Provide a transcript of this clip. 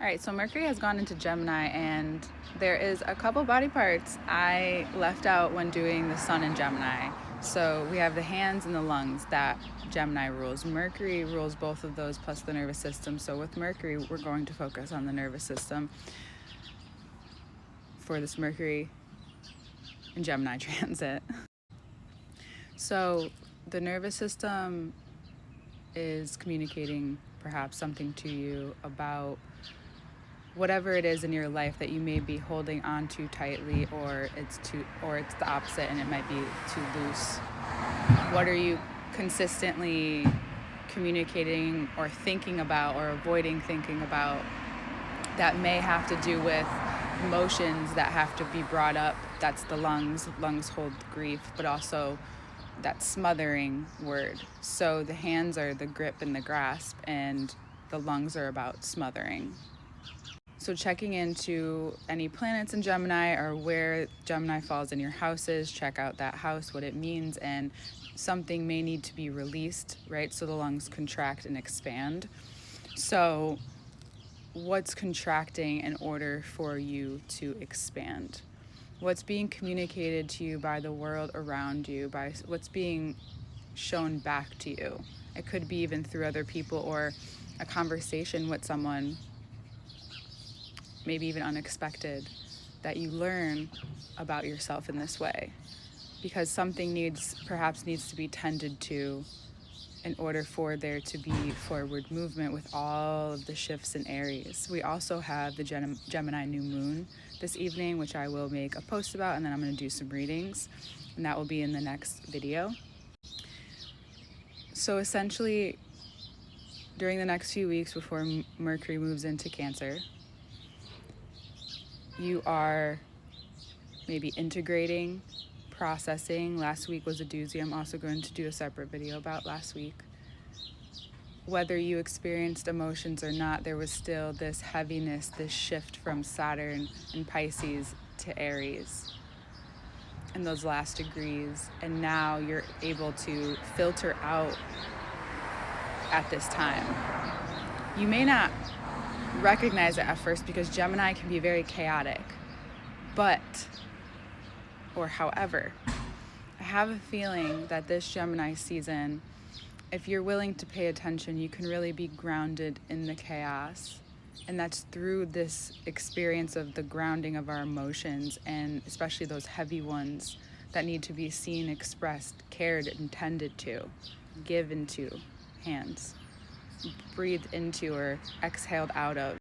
All right, so Mercury has gone into Gemini, and there is a couple body parts I left out when doing the Sun in Gemini. So we have the hands and the lungs that Gemini rules. Mercury rules both of those plus the nervous system. So with Mercury, we're going to focus on the nervous system for this Mercury and Gemini transit. So the nervous system is communicating perhaps something to you about whatever it is in your life that you may be holding on too tightly, or it's the opposite and it might be too loose. What are you consistently communicating or thinking about or avoiding thinking about that may have to do with emotions that have to be brought up? That's the lungs. Lungs hold grief, but also that smothering word. So the hands are the grip and the grasp, and the lungs are about smothering. So checking into any planets in Gemini or where Gemini falls in your houses, check out that house, what it means, and something may need to be released, right? So the lungs contract and expand. So what's contracting in order for you to expand? What's being communicated to you by the world around you, by what's being shown back to you? It could be even through other people or a conversation with someone, maybe even unexpected, that you learn about yourself in this way, because something perhaps needs to be tended to in order for there to be forward movement with all of the shifts in Aries. We also have the Gemini new moon this evening, which I will make a post about, and then I'm going to do some readings, and that will be in the next video. So essentially, during the next few weeks before Mercury moves into Cancer, you are maybe integrating, processing. Last week was a doozy. I'm also going to do a separate video about last week. Whether you experienced emotions or not, there was still this heaviness, this shift from Saturn and Pisces to Aries in those last degrees. And now you're able to filter out at this time. You may not recognize it at first because Gemini can be very chaotic, however, I have a feeling that this Gemini season, if you're willing to pay attention, you can really be grounded in the chaos. And that's through this experience of the grounding of our emotions, and especially those heavy ones that need to be seen, expressed, cared, and tended to, given to, hands, breathed into or exhaled out of.